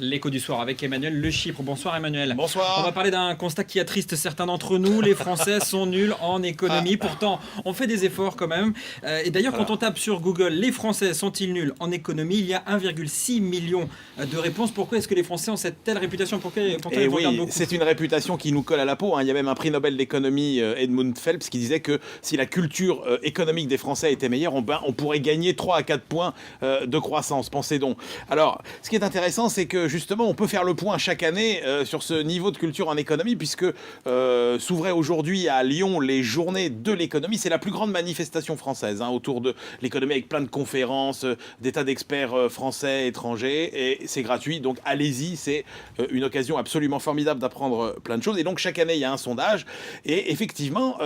L'écho du soir avec Emmanuel Le Chypre. Bonsoir Emmanuel. Bonsoir. On va parler d'un constat qui attriste certains d'entre nous. Les Français sont nuls en économie. Pourtant, on fait des efforts quand même. Et d'ailleurs, quand on tape sur Google, les Français sont-ils nuls en économie, il y a 1,6 million de réponses. Pourquoi est-ce que les Français ont cette telle réputation? Pourtant, ils regardent beaucoup. C'est une réputation qui nous colle à la peau. Il y a même un prix Nobel d'économie, Edmund Phelps, qui disait que si la culture économique des Français était meilleure, on pourrait gagner 3 à 4 points de croissance. Pensez donc. Alors, ce qui est intéressant, c'est que justement, on peut faire le point chaque année sur ce niveau de culture en économie, puisque s'ouvraient aujourd'hui à Lyon les journées de l'économie. C'est la plus grande manifestation française autour de l'économie, avec plein de conférences, des tas d'experts français, étrangers, et c'est gratuit. Donc allez-y, c'est une occasion absolument formidable d'apprendre plein de choses. Et donc chaque année, il y a un sondage, et effectivement,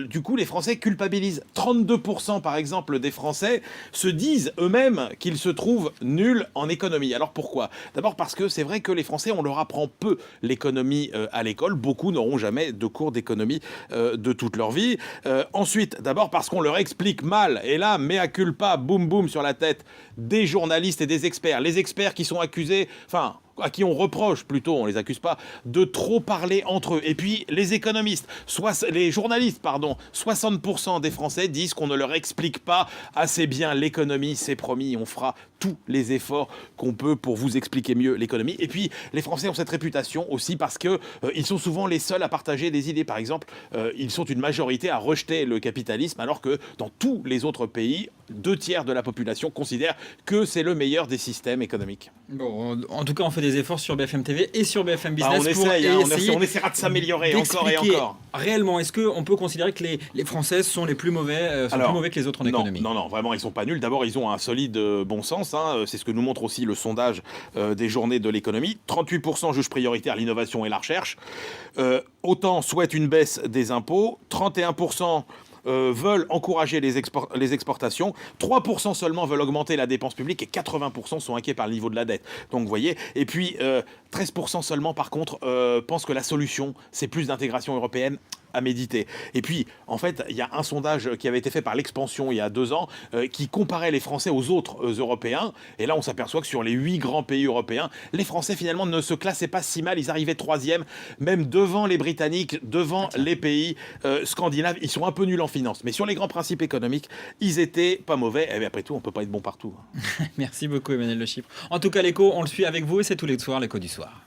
du coup, les Français culpabilisent. 32% par exemple des Français se disent eux-mêmes qu'ils se trouvent nuls en économie. Alors pourquoi? D'abord parce que c'est vrai que les Français, on leur apprend peu l'économie à l'école. Beaucoup n'auront jamais de cours d'économie de toute leur vie. Ensuite, d'abord parce qu'on leur explique mal, et là, mea culpa, boum boum sur la tête des journalistes et des experts. Les experts qui sont accusés, à qui on reproche plutôt, on les accuse pas, de trop parler entre eux. Et puis les économistes, les journalistes, 60% des Français disent qu'on ne leur explique pas assez bien l'économie. C'est promis, on fera tous les efforts qu'on peut pour vous expliquer mieux l'économie. Et puis les Français ont cette réputation aussi parce que ils sont souvent les seuls à partager des idées. Par exemple, ils sont une majorité à rejeter le capitalisme, alors que dans tous les autres pays, 2/3 de la population considèrent que c'est le meilleur des systèmes économiques. Bon, en tout cas, on fait des efforts sur BFM TV et sur BFM Business on essaiera de s'améliorer encore et encore. Réellement, est-ce qu'on peut considérer que les Français sont les plus mauvais, plus mauvais que les autres en économie? Non, vraiment, ils sont pas nuls. D'abord, ils ont un solide bon sens. C'est ce que nous montre aussi le sondage des journées de l'économie. 38% jugent prioritaire l'innovation et la recherche. Autant souhaitent une baisse des impôts. 31% veulent encourager les exportations, 3% seulement veulent augmenter la dépense publique et 80% sont inquiets par le niveau de la dette. Donc vous voyez, et puis 13% seulement par contre pensent que la solution c'est plus d'intégration européenne à méditer. Et puis, en fait, il y a un sondage qui avait été fait par l'Expansion il y a 2 ans qui comparait les Français aux autres Européens. Et là, on s'aperçoit que sur les 8 grands pays européens, les Français, finalement, ne se classaient pas si mal. Ils arrivaient 3e, même devant les Britanniques, devant les pays scandinaves. Ils sont un peu nuls en finance. Mais sur les grands principes économiques, ils étaient pas mauvais. Et après tout, on ne peut pas être bon partout. Merci beaucoup, Emmanuel Le Chypre. En tout cas, l'écho, on le suit avec vous et c'est tous les soirs, l'écho du soir.